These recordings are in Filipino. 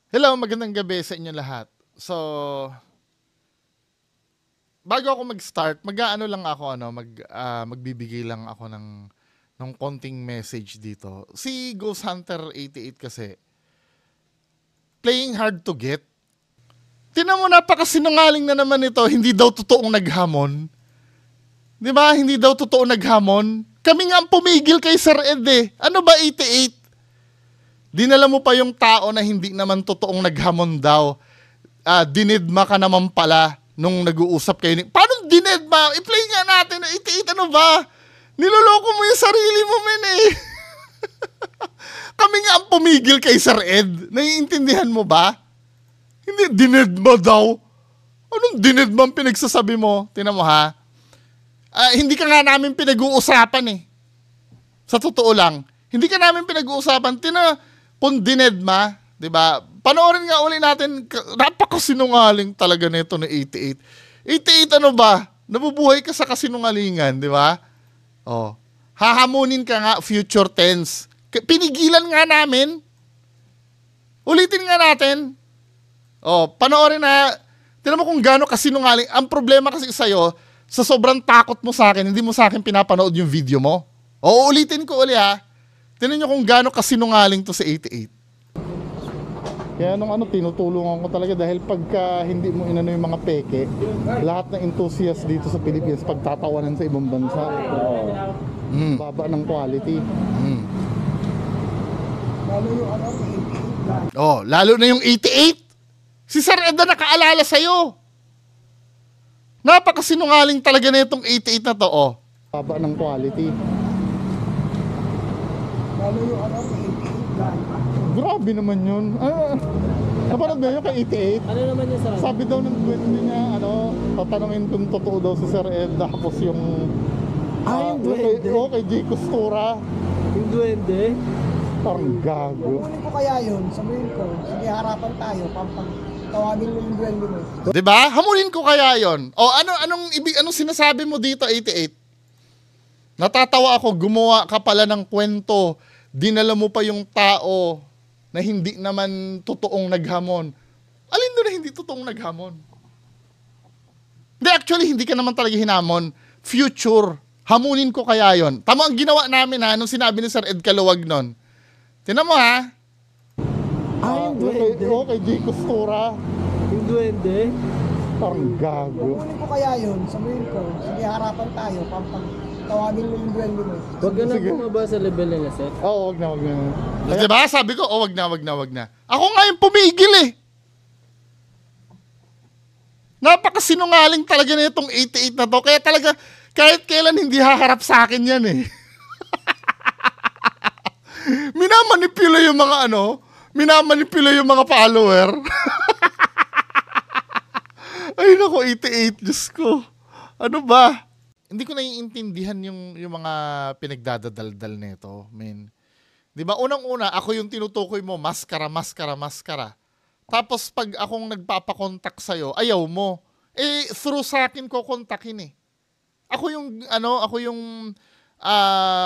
Hello, magandang gabi sa inyo lahat. So, bago ako mag-start, mag-aano lang ako magbibigay lang ako ng konting message dito. Si Ghost Hunter 88 kasi playing hard to get. Tingnan mo, napakasinungaling na naman ito, hindi daw totoong naghamon. 'Di ba? Hindi daw totoong naghamon. Kami nga ang pumigil kay Sir Ed eh. Ano ba 88? Dinala mo pa yung tao na hindi naman totoong naghamon daw. Dinedma ka naman pala nung nag-uusap kayo. Paano dinedma? I-play nga natin. 88, ano ba? Niloloko mo yung sarili mo, men eh. Kami nga ang pumigil kay Sir Ed. Naiintindihan mo ba? Hindi, dinedma daw. Anong dinedma ang pinagsasabi mo? Tingnan mo ha. Hindi ka nga namin pinag-uusapan eh. Sa totoo lang. Hindi ka namin pinag-uusapan. Kung dinedma, di ba? Panoorin nga uli natin, napakasinungaling talaga nito ni 88. 88 ano ba? Nabubuhay ka sa kasinungalingan, di ba? Oh. Hahamunin ka nga future tense. Pinigilan nga namin. Ulitin nga natin. Oh, panoorin na. Tingnan mo kung gaano kasinungaling. Ang problema kasi sa'yo, sa sobrang takot mo sa akin, hindi mo sa akin pinapanood yung video mo. O, ulitin ko uli ha. Tingnan nyo kung gaano kasinungaling to sa 88. Kaya tinutulungan ko talaga dahil pagka hindi mo inano yung mga peke, lahat ng enthusiast dito sa Pilipinas pagtatawanan sa ibang bansa. Baba ng quality. Lalo yung lalo na yung 88. Si Sir Ed na nakaalala sa'yo. Napakasinungaling talaga na itong 88 na to, oh. Baba ng quality. Lalo yung grabe naman yun. Napanood ba yun kay 88? Ano naman yun, sir? Sabi daw ng duwende niya, tatanungin kung totoo daw si Sir Ed. Tapos yung... yung duwende? Kay J. Costura. Yung duwende? Parang gago. Kukunin ko kaya yun, sabihin ko, sige harapan tayo, tawagin mo yung duwende mo. Diba? Hamulin ko kaya yon. O anong sinasabi mo dito, 88? Natatawa ako, gumawa ka pala ng kwento. Dinala mo pa yung tao na hindi naman totoong naghamon. Alin doon na hindi totoong naghamon? Hindi, actually, hindi ka naman talaga hinamon. Future. Hamunin ko kaya yon. Tama ang ginawa namin ha, nung sinabi ni Sir Ed Kaluwag nun. Tinan mo ha. Yung duwende? Kay J. Costura. Yung duwende? Parang gago. Kukunin ko kaya yun, sabihin ko, sige harapan tayo, tawagin mo yung duwende mo. Huwag ka na bumaba sa level nila, sir. Oo, wag na. Diba? Sabi ko, wag na. Ako nga yung pumigil eh. Napakasinungaling talaga na itong 88 na to. Kaya talaga, kahit kailan hindi haharap sa akin yan eh. Minamanipula yung mga follower. Ay nako, 88, Diyos ko. Ano ba? Hindi ko naiintindihan yung mga pinagdadadaldal nito, men. 'Di ba? Unang-una, ako yung tinutukoy mo, maskara. Tapos pag akong nagpapakontak sa'yo, ayaw mo. Through sa akin ko kontakin eh. Ako yung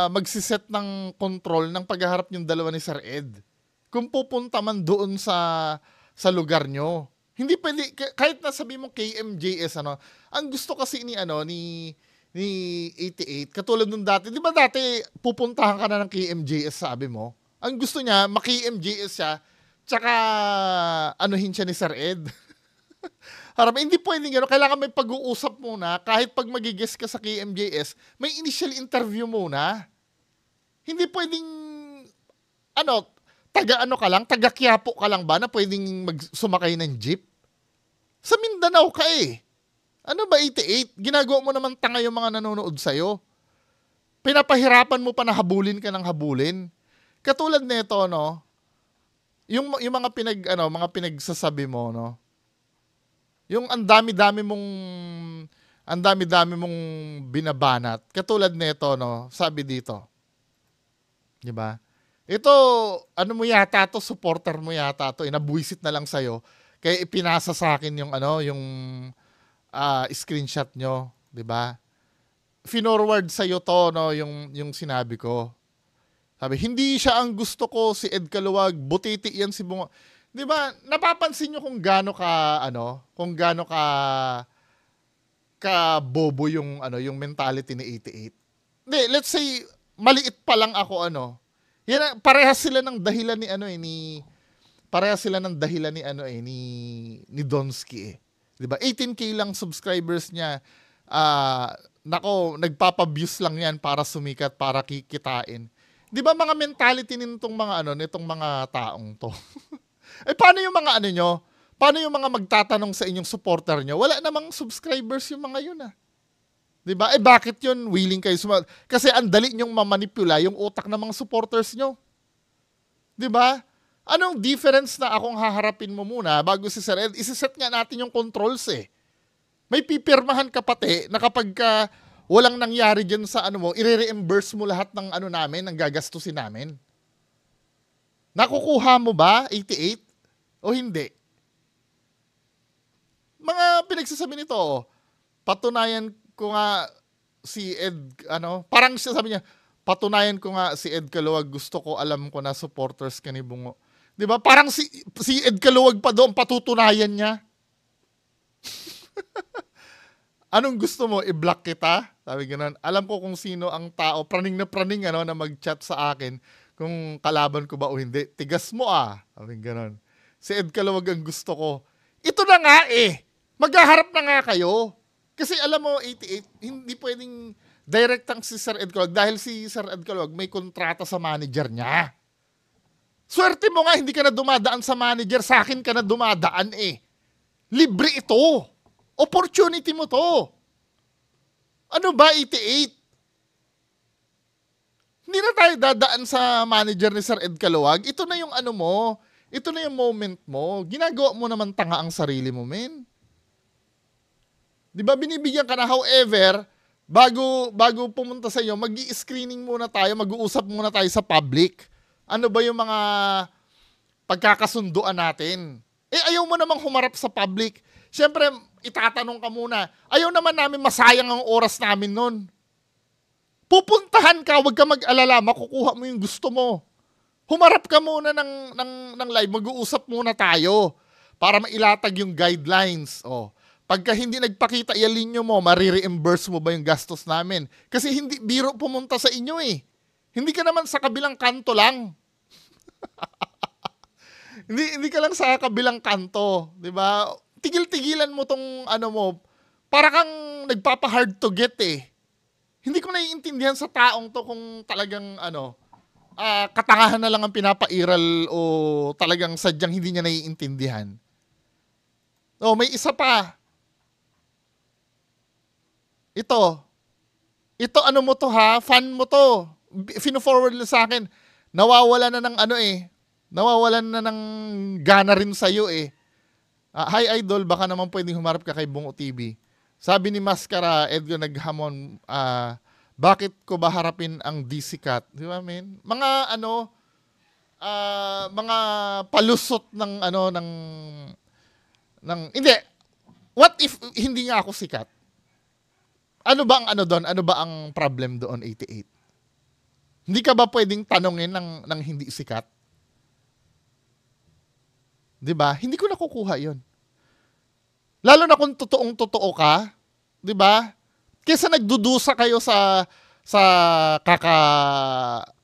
magsiset ng control ng paghaharap yung dalawa ni Sir Ed. Kung pupunta man doon sa lugar nyo. Hindi pwede, kahit nasabi mo KMJS, ang gusto kasi ni 88, katulad nung dati, di ba dati pupuntahan ka na ng KMJS, sabi mo? Ang gusto niya, maki-MJS siya, tsaka anuhin siya ni Sir Ed. Harap, hindi pwedeng gano'n. Kailangan may pag-uusap muna. Kahit pag magigest ka sa KMJS, may initial interview muna. Hindi pwedeng, taga Quiapo ka lang ba na pwedeng sumakay ng jeep? Sa Mindanao ka eh. Ano ba 88? Ginagawa mo naman tanga yung mga nanonood sa'yo. Pinapahirapan mo pa na habulin ka ng habulin. Katulad nito, yung mga mga pinagsasabi mo, yung ang dami-dami mong binabanat. Katulad nito, sabi dito. 'Di ba? Ito, mo yata to, supporter mo yata to, nabuwisit na lang sa'yo. Kaya ipinasa sa akin yung screenshot nyo, 'di ba? Finorward sa'yo to, yung sinabi ko. Sabi, hindi siya ang gusto ko, si Ed Kaluwag, butiti yan si Bunga. 'Di ba? Napapansin niyo kung gaano ka kung gaano ka bobo yung yung mentality ni 88. Hindi, let's say maliit pa lang ako Yan parehas sila ng dahilan ni parehas sila ng dahilan ni Donsky 'Di ba? 18K lang subscribers niya. Nako, nagpapa-views lang 'yan para sumikat, para kikitain. 'Di ba mga mentality nitong mga nitong mga taong 'to? Paano yung mga nyo? Paano yung mga magtatanong sa inyong supporter nyo? Wala namang subscribers yung mga yun 'Di ba? Bakit yun willing kayo kasi ang dali nyong mamanipula yung utak ng mga supporters nyo. 'Di ba? Anong difference na akong haharapin mo muna bago si Sir Ed? Isiset nga natin yung controls May pipirmahan ka pati na kapag walang nangyari dyan sa mo, i-reimburse mo lahat ng namin, ng gagastusin namin. Nakukuha mo ba, 88? O hindi? Mga pinagsasabi nito, patunayan ko nga si Ed, parang siya sabi niya, patunayan ko nga si Ed Caluwag, gusto ko, alam ko na supporters ka ni Bungo. 'Di ba? Parang si Ed Caluwag pa doon, patutunayan niya. Anong gusto mo? I-block kita? Sabi gano'n. Alam ko kung sino ang tao, praning na mag-chat sa akin kung kalaban ko ba o hindi. Tigas mo Sabi gano'n. Si Ed Caluwag ang gusto ko. Ito na nga Maghaharap na nga kayo. Kasi alam mo, 88, hindi pwedeng direct ang si Sir Ed Caluwag dahil si Sir Ed Caluwag may kontrata sa manager niya. Swerte mo nga, hindi ka na dumadaan sa manager. Sa akin ka na dumadaan Libre ito. Opportunity mo to. Ano ba, 88? Hindi na tayo dadaan sa manager ni Sir Ed Caluwag. Ito na yung mo. Ito na yung moment mo. Ginagawa mo naman tanga ang sarili mo, men. Di ba binibigyan ka na? However, bago pumunta sa iyo, mag-i-screening muna tayo, mag-uusap muna tayo sa public. Ano ba yung mga pagkakasunduan natin? Ayaw mo namang humarap sa public. Siyempre, itatanong ka muna. Ayaw naman namin masayang ang oras namin nun. Pupuntahan ka, huwag ka mag-alala, makukuha mo yung gusto mo. Humarap ka muna ng live, mag-uusap muna tayo para mailatag yung guidelines. Pagka hindi nagpakita yung linyo mo, marireimburse mo ba yung gastos namin? Kasi hindi biro pumunta sa inyo Hindi ka naman sa kabilang kanto lang. hindi ka lang sa kabilang kanto, 'di ba? Tigil-tigilan mo tong mo. Para kang nagpapa-hard to get Hindi ko naiintindihan sa taong to kung talagang katangahan na lang ang pinapairal o talagang sadyang hindi niya naiintindihan. May isa pa. Ito mo to fan mo to. Fino-forward lang sa akin. Nawawala na ng nawawalan na ng gana rin sa'yo Hi Idol, baka naman pwedeng humarap ka kay Bungo TV. Sabi ni Mascara, Edgo naghamon, bakit ko ba harapin ang DC Cat? Di ba, men? Mga mga palusot ng hindi. What if hindi nga ako sikat? Ano ba ang doon? Ano ba ang problem doon, 88? Hindi ka ba pwedeng tanongin ng hindi sikat? 'Di ba? Hindi ko nakukuha 'yon. Lalo na kung totoong-totoo ka, 'di ba? Kaysa nagdudusa kayo sa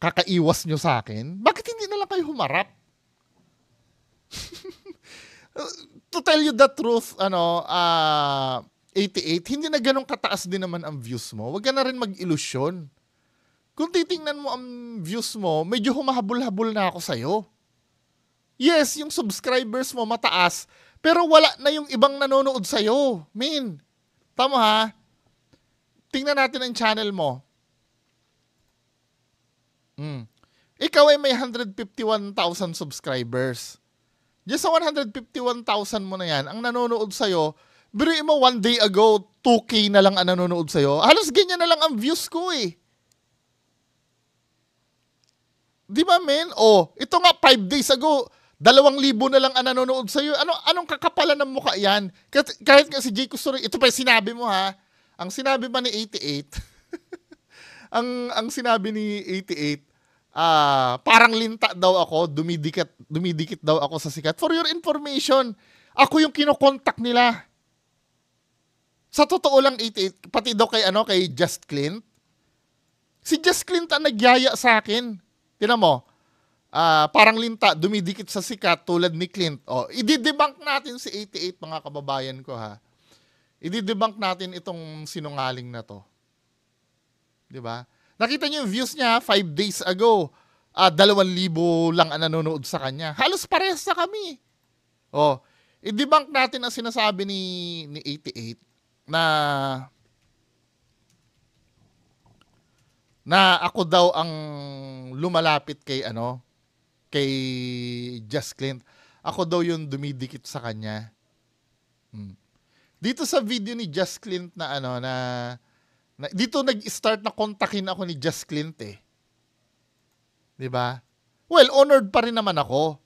kakaiwas nyo sa akin, bakit hindi na lang kayo humarap? To tell you the truth, 88, hindi na ganun kataas din naman ang views mo. Huwag ka na rin mag-ilusyon. Kung titingnan mo ang views mo, medyo humahabol-habol na ako sa'yo. Yes, yung subscribers mo mataas, pero wala na yung ibang nanonood sa'yo. Min, tama ha? Tingnan natin ang channel mo. Ikaw ay may 151,000 subscribers. Just sa 151,000 mo na yan, ang nanonood sa'yo, biruin mo 1 day ago, 2K na lang ang nanonood sa'yo. Halos ganyan na lang ang views ko Di ba, men? Ito nga, 5 days ago, 2,000 na lang ang nanonood sa'yo. Anong kakapalan ng mukha yan? Kahit nga si Jay Custori, ito pa yung sinabi mo ha. Ang sinabi ba ni 88, ang sinabi ni 88, parang linta daw ako, dumidikit daw ako sa sikat. For your information, ako yung kinokontak nila. Sa totoo lang, 88, pati daw kay Just Clint. Si Just Clint ang nagyaya sa akin. Tingnan mo, parang linta, dumidikit sa sikat tulad ni Clint. O, i-debunk natin si 88, mga kababayan ko, ha. I-debunk natin itong sinungaling na to. Diba? Nakita niyo yung views niya 5 days ago. 2,000 lang ang nanonood sa kanya. Halos parehas na kami. O, i-debunk natin ang sinasabi ni 88 na ako daw ang lumalapit kay Just Clint. Ako daw yung dumidikit sa kanya. Dito sa video ni Just Clint na dito nag-start na kontakin ako ni Just Clint eh. 'Di ba? Well, honored pa rin naman ako.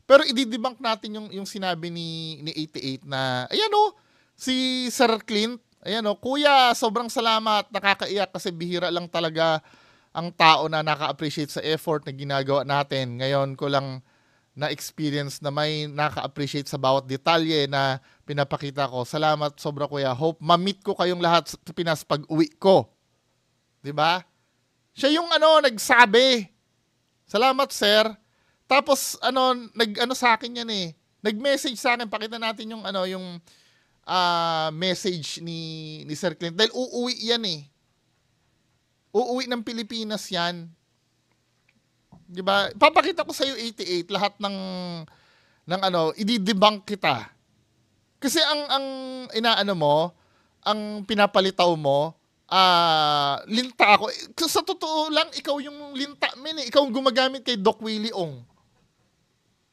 Pero i-debunk natin yung sinabi ni 88 na ayan si Sir Clint, ayan kuya, sobrang salamat, nakakaiyak kasi bihira lang talaga ang tao na naka-appreciate sa effort na ginagawa natin. Ngayon ko lang na-experience na may naka-appreciate sa bawat detalye na pinapakita ko. Salamat sobra kuya. Hope ma-meet ko kayong lahat sa Pinas pag uwi ko. 'Di ba? Siya yung nagsabi. Salamat sir. Tapos sa akin yan eh. Nag-message sa akin, pakita natin yung message ni Sir Clint dahil uuwi yan eh. Uuwi ng Pilipinas yan. 'Di ba? Papakita ko sa iyo 88 lahat ng i-debunk kita. Kasi ang ang pinapalitaw mo, linta ako. Sa totoo lang, ikaw yung linta men eh. Ikaw ang gumagamit kay Doc Willie Ong.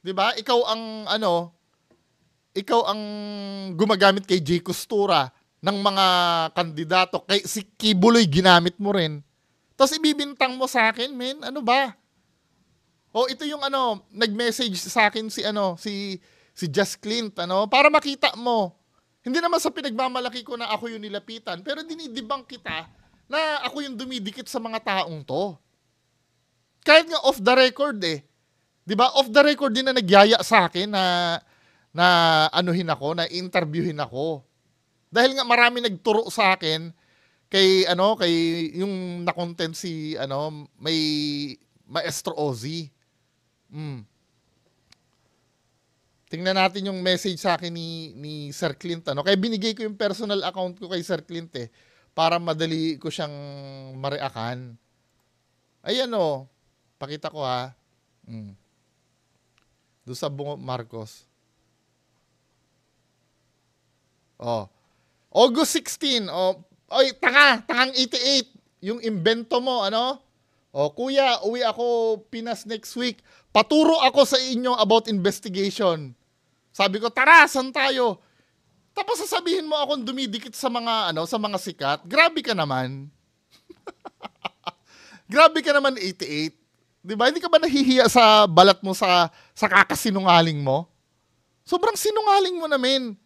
'Di ba? Ikaw ang gumagamit kay Jay Costura ng mga kandidato. Kay si Kibuloy ginamit mo rin. Tapos ibibintang mo sa akin, men. Ano ba? Ito yung nag-message sa akin si Just Clint, para makita mo. Hindi naman sa pinagmamalaki ko na ako yung nilapitan, pero dinidebunk kita na ako yung dumidikit sa mga taong to. Kahit nga off the record eh. 'Di ba? Off the record din na nagyaya sa akin na anuhin ako, na interviewin ako. Dahil nga marami nagturo sa akin kay yung na-content si may Maestro Ozzy. Tingnan natin yung message sa akin ni Sir Clint. Kaya binigay ko yung personal account ko kay Sir Clint eh, para madali ko siyang mareakan. Ayan pakita ko ha. Doon sa Bungo Marcos. August 16. Oy, tangang 88. Yung invento mo, kuya, uwi ako Pinas next week. Paturo ako sa inyo about investigation. Sabi ko, tara, saan tayo? Tapos sasabihin mo akong dumidikit sa mga sikat. Grabe ka naman. Grabe ka naman 88. 'Di ba? Hindi ka ba nahihiya sa balat mo sa kakasinungaling mo? Sobrang sinungaling mo naman.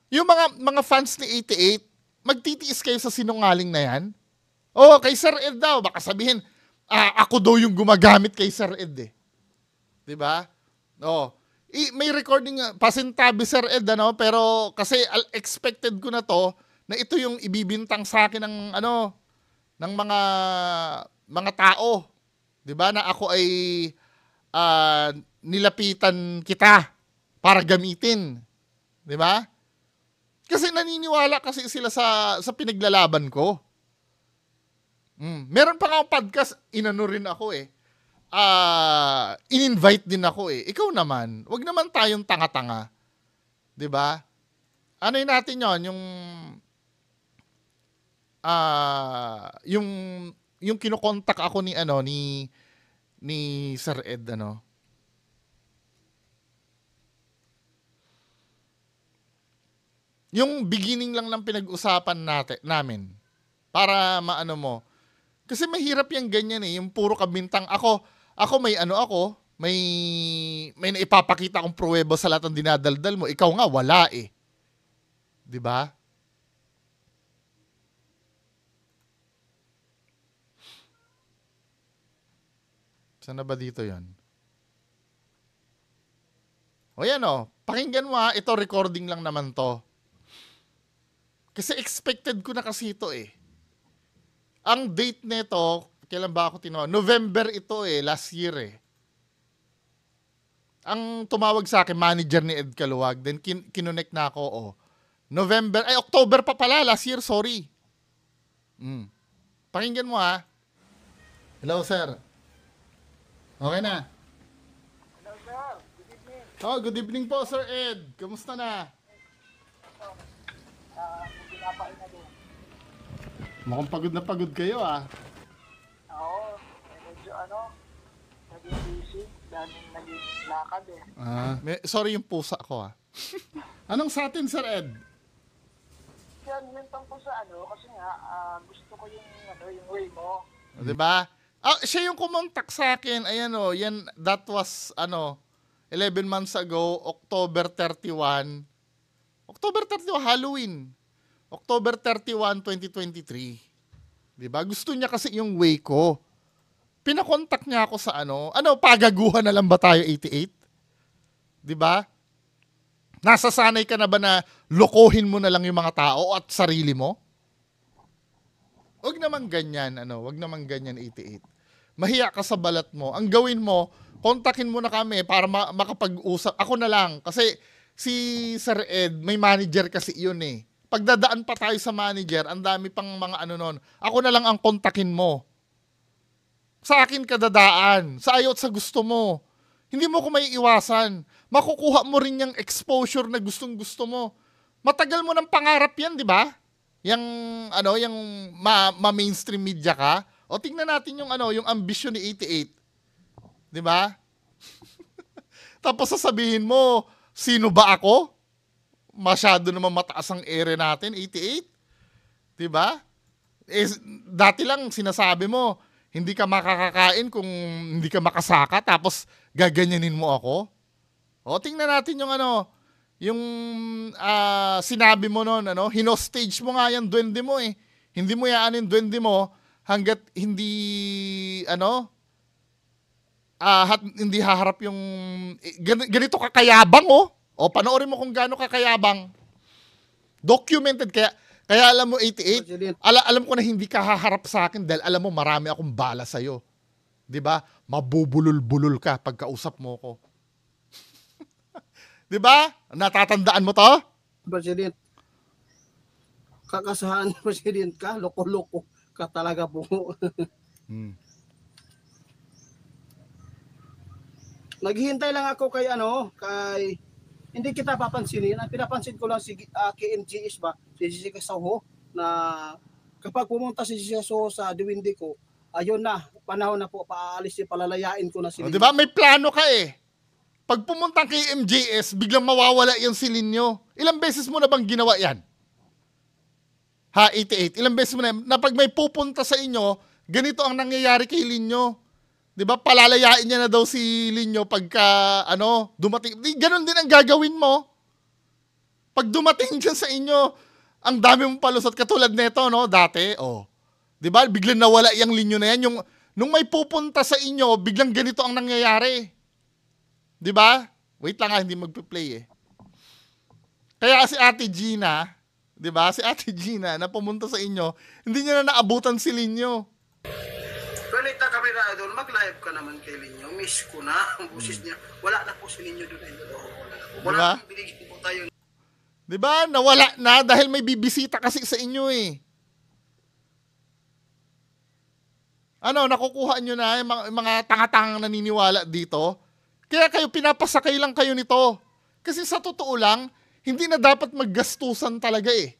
Yung mga fans ni 88, magtitiis kayo sa sinungaling na 'yan. Kay Sir Ed daw, baka sabihin, ako daw yung gumagamit kay Sir Ed eh. 'Di ba? May recording pasintabi Sir Ed pero kasi expected ko na to na ito yung ibibintang sa akin ng mga tao. 'Di ba? Na ako ay nilapitan kita para gamitin. 'Di ba? Kasi naniniwala kasi sila sa pinaglalaban ko. Meron pa nga podcast, rin ako eh. In-invite din ako eh. Ikaw naman, wag naman tayong tanga-tanga. 'Di ba? Yun natin 'yon, yung kinokontak ako ni Sir Ed Yung beginning lang ng pinag-usapan namin para maano mo. Kasi mahirap yung ganyan eh, yung puro kabintang ako may may naipapakita akong pruweba sa lahat ng dinadaldal mo. Ikaw nga wala eh. 'Di ba? Saan na ba dito yon? O yan o, pakinggan mo ha, ito recording lang naman to. Kasi expected ko na kasi ito eh. Ang date nito, kailan ba ako tinawag? November ito eh, last year eh. Ang tumawag sa akin, manager ni Ed Caluwag, then kinonect na ako, oh. November, ay October pa pala, last year, sorry. Pakinggan mo ha. Hello sir. Okay na. Hello, sir. Good evening. Oh, good evening po, Sir Ed. Kamusta na? Pinapain na doon. Mukhang pagod kayo, ah. Oo. Medyo naging busy. Daming naging lakad eh. Sorry yung pusa ko, ah. Anong sa atin, Sir Ed? Yan, yung tungkol sa kasi nga, gusto ko yung way mo. O, diba? Siya yung kumontak sa akin. Ayan, oh. Yan, that was, 11 months ago, October 31. October 31, Halloween. October 31, 2023. Diba? Gusto niya kasi yung way ko. Pinakontak niya ako sa pagaguhan na lang ba tayo 88? Diba? Nasasanay ka na ba na lokohin mo na lang yung mga tao at sarili mo? Wag naman ganyan, wag naman ganyan 88. Mahiya ka sa balat mo. Ang gawin mo, kontakin mo na kami para makapag-usap. Ako na lang. Kasi si Sir Ed, may manager kasi yun eh. Pagdadaan pa tayo sa manager, ang dami pang mga nun. Ako na lang ang kontakin mo. Sa akin kadadaan. Sa ayaw at sa gusto mo. Hindi mo ko may iwasan. Makukuha mo rin yung exposure na gustong-gusto mo. Matagal mo ng pangarap yan, di ba? Yung ma-mainstream media ka. O tingnan natin yung yung ambisyon ni 88. 'Di ba? Tapos sasabihin mo, sino ba ako? Masyado naman mataas ang ere natin, 88. 'Di ba? Dati lang sinasabi mo, hindi ka makakakain kung hindi ka makasaka, tapos gaganyanin mo ako. O tingnan natin yung yung sinabi mo noon, hinostage mo nga yung duwende mo eh. Hindi mo yaanin duwende mo hanggat hindi hindi haharap yung ganito kakayabang oh. O panoorin mo kung gaano kakayabang. Documented kaya alam mo 88, alam ko na hindi ka haharap sa akin dahil alam mo marami akong bala sa iyo. 'Di ba? Mabubulol-bulol ka pagkausap mo ko. 'Di ba? Natatandaan mo 'to? President, kakasahan President ka, loko-loko ka talaga po. Naghihintay lang ako kay hindi kita papansinin. Ang pinapansin ko lang si KMGS ba, si Jessica Soho, na kapag pumunta si Jessica Soho sa diwindi ko, ayun na, panahon na po, paaalis palalayain ko na sila. Di ba? May plano ka eh. Pag pumunta kay MJS, biglang mawawala yung silinyo. Ilang beses mo na bang ginawa yan? Ha, 88. Ilang beses mo na pag may pupunta sa inyo, ganito ang nangyayari kay Linyo. 'Di ba? Palalayain niya na daw si Linyo pagka dumating. Ganon din ang gagawin mo. Pag dumating dyan sa inyo, ang dami mong palusot katulad nito, dati, 'Di ba? Biglang nawala yung Linyo na yan. Nung may pupunta sa inyo, biglang ganito ang nangyayari. 'Di ba? Wait lang hindi magpe-play eh. Kaya si Ate Gina, 'di ba? Si Ate Gina na pumunta sa inyo, hindi niya na naabutan si Linyo. Balik na kami na doon, mag-live ka naman kay Linyo. Miss ko na ang boses niya. Wala na po si Linyo doon. Wala na, binigyan po tayo. 'Di ba? Nawala na dahil may bibisita kasi sa inyo eh. Nakukuha nyo na yung mga tanga-tangang naniniwala dito. Kaya kayo, pinapasakay lang kayo nito. Kasi sa totoo lang, hindi na dapat maggastusan talaga eh.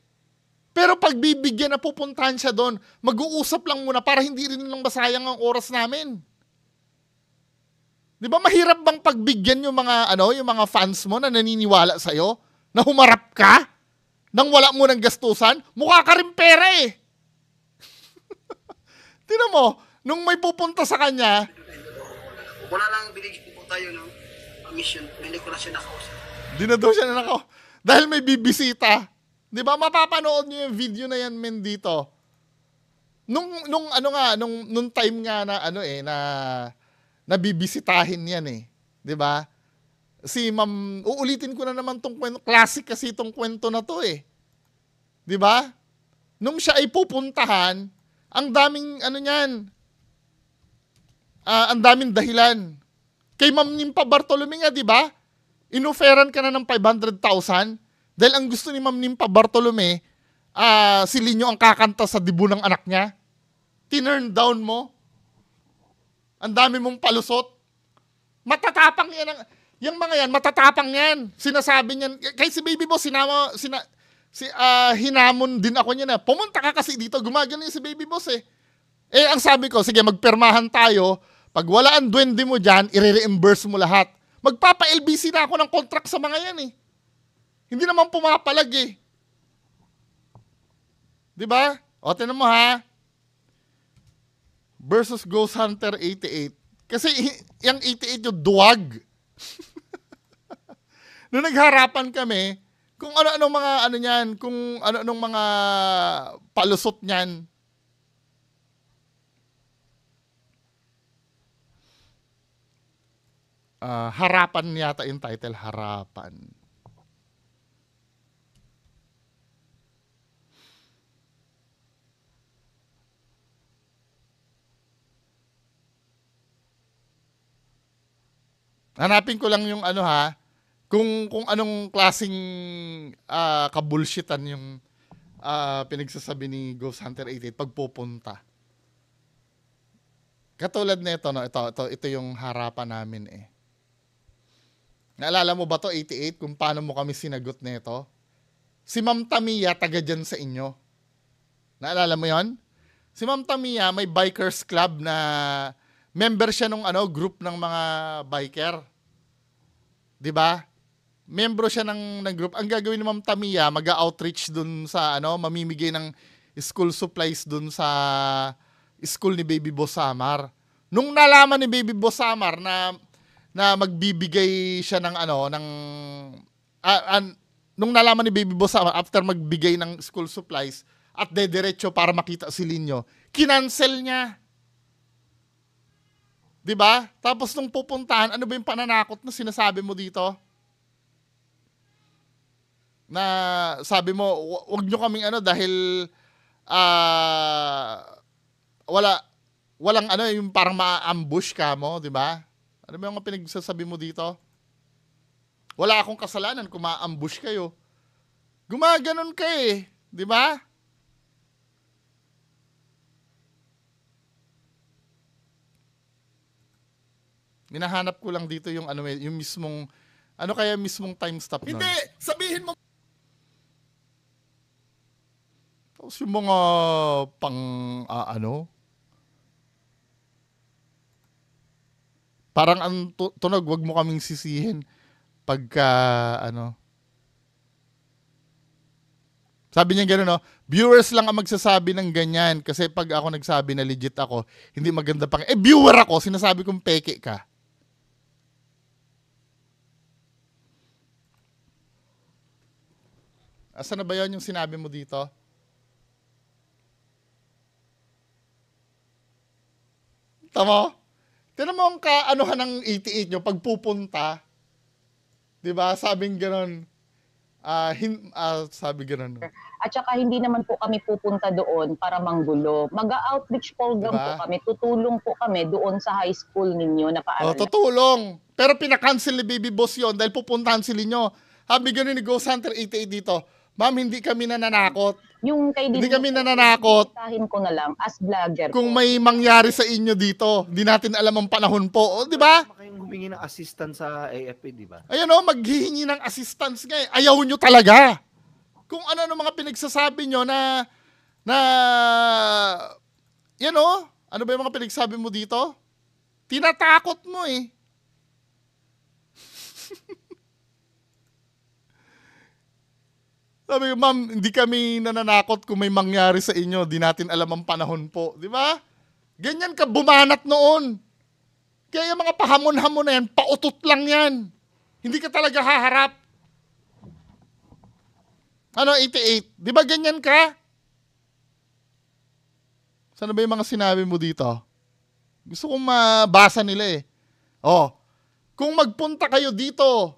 Pero pag bibigyan na pupuntahan siya doon, mag-uusap lang muna para hindi rin lang masayang ang oras namin. Di ba mahirap bang pagbigyan yung mga fans mo na naniniwala sa'yo? Na humarap ka? Nang wala mo ng gastusan? Mukha ka rin pera eh. Tingnan mo, nung may pupunta sa kanya, Wala lang, binigyan po tayo ng mission. Hindi ko na siya nakausap. di na daw siya na dahil may bibisita. Di ba? Mapapanood niyo yung video na yan, men, dito. Nung time nga na nabibisitahin yan eh. 'Di ba? Si ma'am, uulitin ko na naman tong kwento. Classic kasi itong kwento na to eh. 'Di ba? Nung siya ay pupuntahan, ang daming ano niyan. Ang daming dahilan. Kay Ma'am Nimpa Bartolome nga, 'di ba? Inoferan ka na ng 500,000 dahil ang gusto ni Ma'am Nimpa Bartolome, si Linyo ang kakanta sa dibu ng anak niya. Tinurn down mo. Ang dami mong palusot. Matatapang yan. Yung mga yan, matatapang yan. Sinasabi niyan. Kay si Baby Boss, hinamon din ako niya na, pumunta ka kasi dito. Gumagano si Baby Boss eh. Eh, ang sabi ko, sige, magpermahan tayo. Pag wala ang duwende mo dyan, i-reimburse mo lahat. Magpapa-LBC na ako ng contract sa mga yan eh. Hindi naman pumapalag eh. Diba? O, tinan mo ha. Versus Ghost Hunter 88. Kasi yung 88 yung duwag. Noong nagharapan kami, kung ano-anong mga ano niyan, kung ano-anong mga palusot niyan. Harapan yata yung title, Harapan. Hanapin ko lang yung ano ha, kung anong klaseng kabulshitan yung pinagsasabi ni Ghost Hunter 88 pagpupunta. Katulad nito, no, ito yung harapan namin eh. Naalala mo ba to 88 kung paano mo kami sinagot nito? Si Ma'am Tamiya taga dyan sa inyo. Naalala mo yon? Si Ma'am Tamiya may bikers club na member siya nung group ng mga biker. 'Di ba? Membro siya ng group. Ang gagawin ni Ma'am Tamiya, mag-outreach dun sa mamimigay ng school supplies dun sa school ni Baby Boss Samar. Nung nalaman ni Baby Boss Samar na magbibigay siya ng nung nalaman ni Baby Boss Samar after magbigay ng school supplies at dediretso para makita si Linyo, kinancel niya. 'Di ba? Tapos nung pupuntahan, ano ba yung pananakot na sinasabi mo dito? Na sabi mo, wag nyo kaming dahil walang yung parang ma-ambush ka mo, 'di ba? Ano ba yung pinagsasabi mo dito? Wala akong kasalanan kung ma-ambush kayo. Gumaganon ka eh, 'di ba? Minahanap ko lang dito yung yung mismong kaya mismong time stop nun? Hindi, sabihin mo. Tapos yung mga parang ang tunog, wag mo kaming sisihin pagka sabi niya gano'n, viewers lang ang magsasabi ng ganyan kasi pag ako nagsabi na legit ako, hindi maganda pang viewer ako, sinasabi kong peke ka. Asa na ba yun yung sinabi mo dito? Tama? Tinan mo ang kaanuhan ng 88 nyo pagpupunta. Diba? Sabing gano'n. Sabi gano'n. At saka hindi naman po kami pupunta doon para manggulo. Mag-outreach program po kami. Tutulong po kami doon sa high school ninyo na paaralan. Tutulong. Pero pinakancel ni Baby Boss yon dahil pupuntahan sila nyo. Sabi gano'n ni Ghost Hunter 88 dito. Ma'am, hindi kami nananakot. Yung kay hindi kami nananakot. Sahin ko na lang as vlogger. Kung may mangyari sa inyo dito, hindi natin alam ang panahon po. O, di ba? Kayong humingi ng assistance sa AFP, di ba? Ayan maghihingi ng assistance nga. Ayaw nyo talaga. Kung ano mga pinagsasabi nyo na ano ba yung mga pinagsabi mo dito? Tinatakot mo eh. Sabi ko, ma'am, hindi kami nananakot kung may mangyari sa inyo. Di natin alam ang panahon po. Di ba? Ganyan ka bumanat noon. Kaya yung mga pahamon-hamon na yan, pautot lang yan. Hindi ka talaga haharap. 88? Di ba ganyan ka? Sana ba yung mga sinabi mo dito? Gusto kong mabasa nila eh. Oh, kung magpunta kayo dito,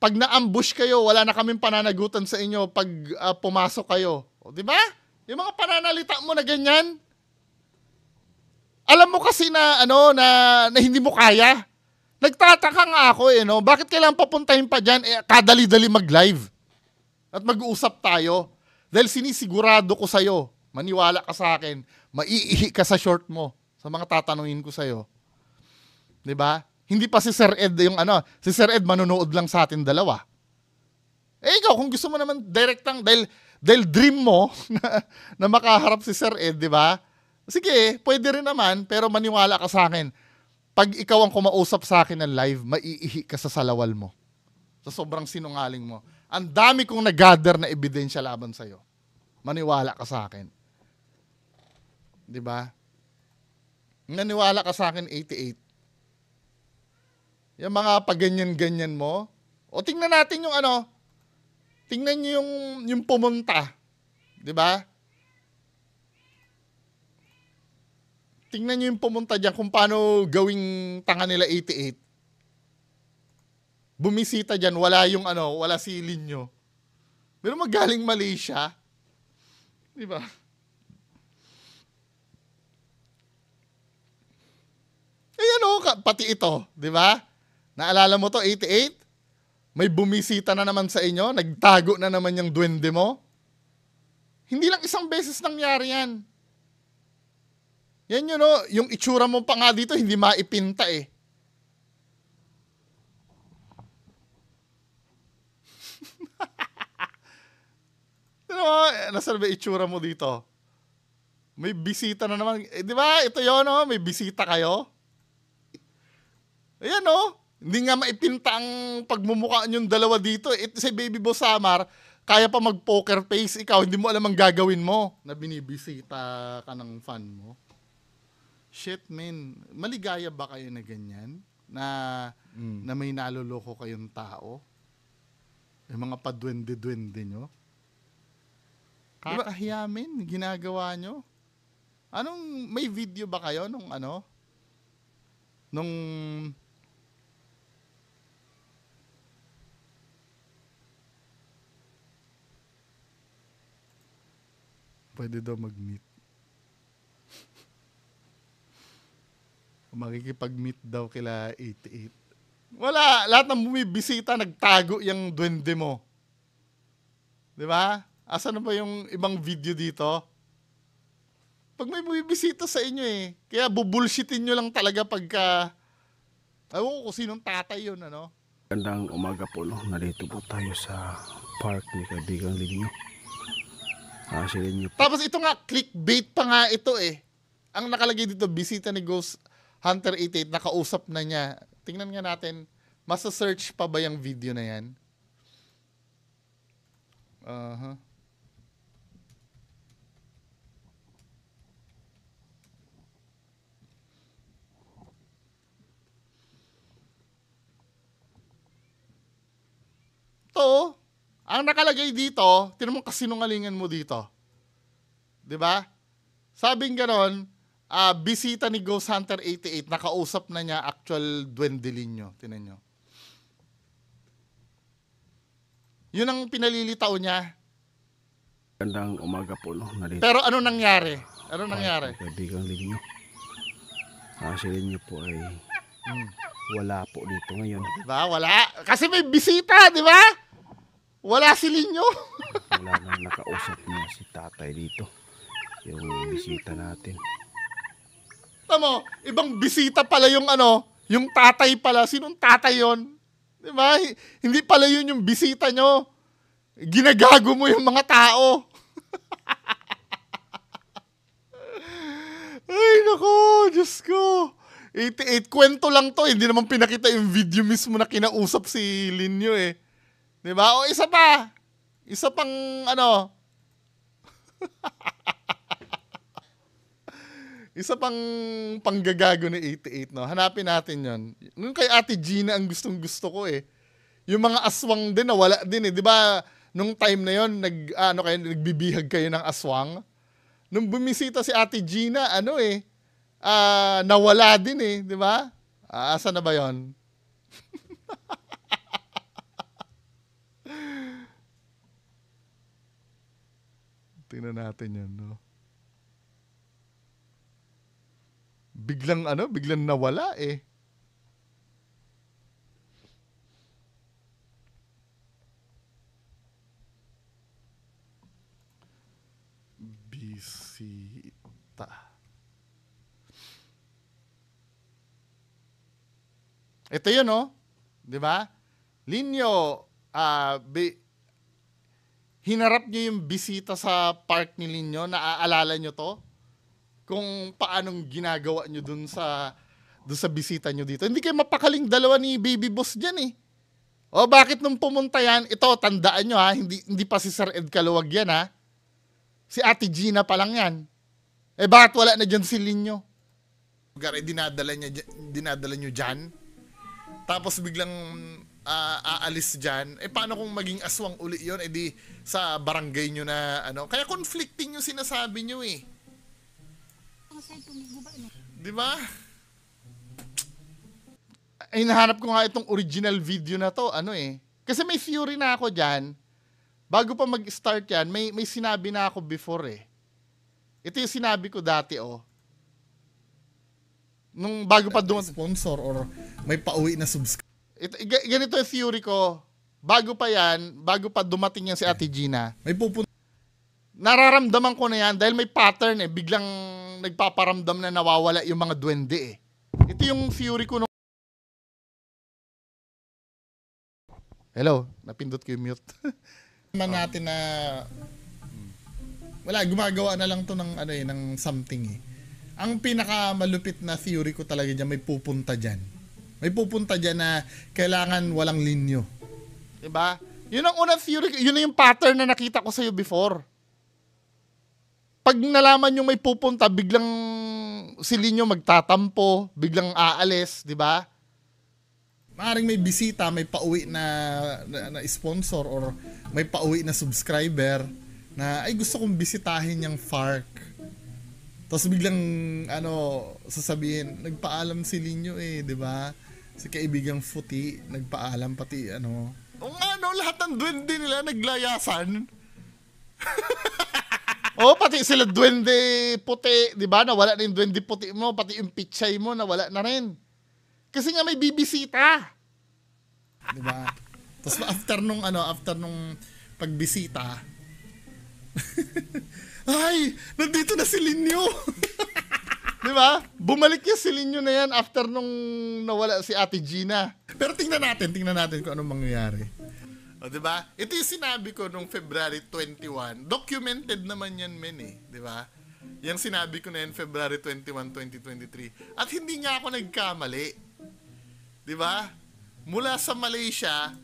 pag na-ambush kayo, wala na kaming pananagutan sa inyo pag pumasok kayo. O, di ba? Yung mga pananalita mo na ganyan. Alam mo kasi na na hindi mo kaya. Nagtataka nga ako no. Bakit kailangan papuntahin pa diyan kadali-dali mag-live? At mag-uusap tayo. Dahil sinisigurado ko sa'yo, maniwala ka sa akin, maiihi ka sa short mo sa mga tatanungin ko sa'yo. 'Di ba? Hindi pa si Sir Ed yung si Sir Ed manonood lang sa atin dalawa. Ikaw kung gusto mo naman direktang dahil dream mo na makaharap si Sir Ed, 'di ba? Sige, pwede rin naman, pero maniwala ka sa akin. Pag ikaw ang kumausap sa akin ng live, maiihi ka sa salawal mo. Sa sobrang sinungaling mo. Ang dami kong nag-gather na ebidensya laban sa'yo. Maniwala ka sa akin. 'Di ba? Naniwala ka sa akin, 88. Yung mga paganyan-ganyan mo. O tingnan natin yung tingnan niyo yung pumunta. 'Di ba? Tingnan niyo yung pumunta diyan kung paano gawing tanga nila 88. Bumisita diyan, wala si Linyo. Pero magaling Malaysia. 'Di ba? Pati ito, 'di ba? Naalala mo to, 88? May bumisita na naman sa inyo, nagtago na naman yung duwende mo. Hindi lang isang beses nangyari yan. Yan yung itsura mo pa nga dito, hindi maipinta eh. Nasaan ba itsura mo dito? May bisita na naman. Di ba? Ito yun, may bisita kayo. Ayan, hindi nga maipinta ang pagmumukha niyong dalawa dito. Ito si Baby Boss Samar, kaya pa mag-poker face. Ikaw, hindi mo alam ang gagawin mo na binibisita ka ng fan mo. Shit, man. Maligaya ba kayo na ganyan? Na may naloloko kayong tao? Yung mga padwende-dwende nyo? Kakahiya, men. Ginagawa nyo? May video ba kayo nung pwede daw mag-meet. Makikipag-meet daw kila 88. Wala. Lahat ng bumibisita, nagtago yung duwende mo. Di ba? Asa na ba yung ibang video dito? Pag may bumibisita sa inyo Kaya bubulshitin nyo lang talaga pagka... Ewan ko kung sinong tatay yun, Gandang umaga po, Narito po tayo sa park ni Kaibigang Linyo. Si Linyo po. Tapos ito nga, clickbait pa nga ito Ang nakalagay dito, bisita ni Ghost Hunter 88, nakausap na niya. Tingnan nga natin, masa-search pa ba yung video na yan? Ito, ang nakalagay dito, tinan mo kasinungalingan mo dito. 'Di ba? Sabing ganon, bisita ni Ghost Hunter 88, nakausap na niya actual duwende Linyo. Tinan nyo. Yun ang pinalilitaw niya. Gandang umaga po, Narito. Pero ano nangyari? Ano nangyari? Kaibigang Linyo. Si Linyo po ay wala po dito ngayon. Diba? Wala. Kasi may bisita, di ba? Wala si Linyo. Wala nang nakausap niya si tatay dito. Yung bisita natin. Tamo, ibang bisita pala yung yung tatay pala. Sinong tatay yon? Di ba? Hindi pala yun yung bisita nyo. Ginagago mo yung mga tao. Ay, nako, Diyos ko. 88, kwento lang to. Hindi naman pinakita yung video mismo na kinausap si Linyo Di ba? O isa pa. Isa pang isa pang panggagago ni 88, Hanapin natin yon. Nung kay Ate Gina ang gustong-gusto ko Yung mga aswang din, nawala din Di ba? Nung time na yon, nagbibihag kayo ng aswang. Nung bumisita si Ate Gina, nawala din di ba? Asa na ba yon? Tingnan natin yan, no? Biglang nawala eh. Bisita. Ito yun, no? Di ba? Linyo, hinarap nyo yung bisita sa park ni Linyo. Naaalala nyo to? Kung paanong ginagawa nyo dun sa bisita nyo dito. Hindi kayo mapakaling dalawa ni Baby Boss dyan eh. O bakit nung pumunta yan, ito, tandaan nyo ha, hindi pa si Sir Ed Caluwag yan ha. Si Ate Gina pa lang yan. Eh bakit wala na dyan si Linyo? Dinadala nyo dyan? Tapos biglang aalis dyan. Eh paano kung maging aswang uli yun? Eh di sa barangay nyo na ano. Kaya conflicting yung sinasabi nyo eh. Di ba? Ay, nahanap ko nga itong original video na to. Ano eh. Kasi may theory na ako dyan. Bago pa mag-start yan, may sinabi na ako before eh. Ito yung sinabi ko dati oh. Nung bago pa sponsor or may pauwi na subscribe. Ganito yung theory ko. Bago pa dumating yan si Ate Gina, nararamdaman ko na yan dahil may pattern eh. Biglang nagpaparamdam na nawawala yung mga duwende eh. Ito yung theory ko nung... Hello, napindot ko yung mute. Naman natin na... Wala, gumagawa na lang to ng, ng something eh. Ang pinakamalupit na theory ko talaga dyan, may pupunta dyan. May pupunta dyan na kailangan walang linyo. Diba? Yun ang unang theory, yun na yung pattern na nakita ko sa'yo before. Pag nalaman yung may pupunta, biglang si Linyo magtatampo, biglang aalis, diba? Maaaring may bisita, may pauwi na sponsor or may pauwi na subscriber na ay gusto kong bisitahin yung FARC. Tapos biglang sasabihin, nagpaalam si Linyo eh, 'di ba? Si kaibigang Futi, nagpaalam pati lahat ng duwende nila naglayasan. Pati sila duwende puti, 'di ba? Nawala na yung duwende puti mo, pati yung pichay mo nawala na rin. Kasi nga may bibisita. 'Di ba? Tapos after nung pagbisita, ay, nandito na si Linyo. Di ba? Bumalik yung si Linyo na yan after nung nawala si Ate Gina. Pero tingnan natin kung anong mangyayari. O, di ba? Ito yung sinabi ko nung February 21. Documented naman yan, men eh. Di ba? Yung sinabi ko na yan February 21, 2023. At hindi nga ako nagkamali. Di ba? Mula sa Malaysia,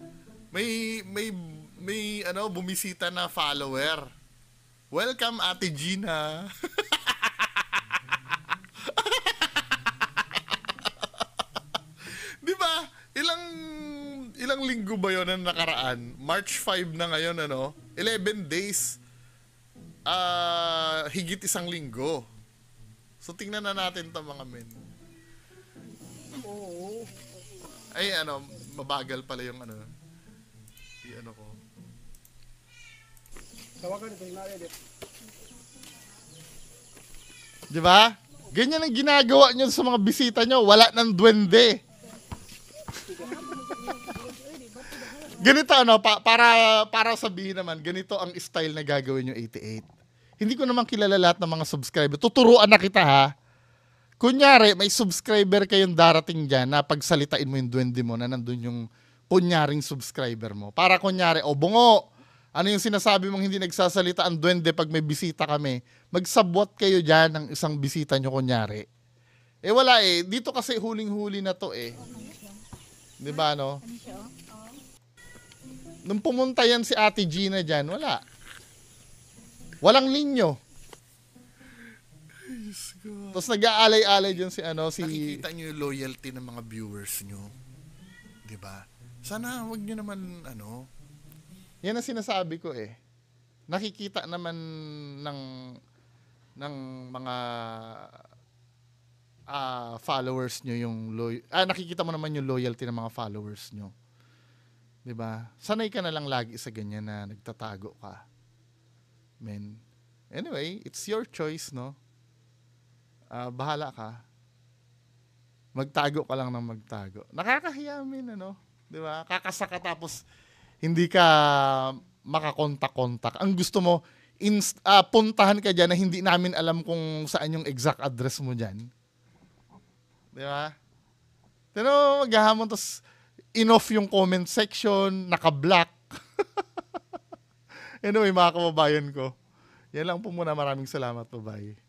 may bumisita na follower. Welcome, Ate Gina. Di ba? Ilang linggo ba yun na nakaraan? March 5 na ngayon, 11 days. Higit isang linggo. So, tingnan na natin 'to mga men. Ay, mabagal pala yung ko. Di ba? Ganyan ang ginagawa nyo sa mga bisita nyo. Wala ng duwende. Ganito para sabihin naman, ganito ang style na gagawin nyo 88. Hindi ko naman kilala lahat ng mga subscriber. Tuturuan na kita ha. Kunyari, may subscriber kayong darating dyan na pagsalitain mo yung duwende mo na nandun yung kunyaring subscriber mo. Para kunyari, bungo, ano yung sinasabi mong hindi nagsasalita ang duwende pag may bisita kami? Magsabwat kayo dyan ng isang bisita nyo kunyari. Eh wala eh. Dito kasi huling-huli na to eh. Diba no? Nung pumunta yan si Ate Gina dyan, wala. Walang linyo. Tapos nag-aalay-alay dyan si Nakikita nyo yung loyalty ng mga viewers nyo. Diba? Sana wag nyo naman Yan ang sinasabi ko eh. Nakikita naman ng mga followers nyo yung nakikita mo naman yung loyalty ng mga followers nyo. 'Di ba? Sanay ka na lang lagi sa ganyan na nagtatago ka. Men. Anyway, it's your choice, no? Bahala ka. Magtago ka lang ng magtago. Nakakahiya min, ano? 'Di ba? Kakasaka tapos hindi ka makakontak-kontak. Ang gusto mo, puntahan ka dyan na hindi namin alam kung saan yung exact address mo dyan. Di ba? Pero maghahamon, tapos in-off yung comment section, naka-block. Anyway, mga kababayan ko, yan lang po muna. Maraming salamat po. Bye.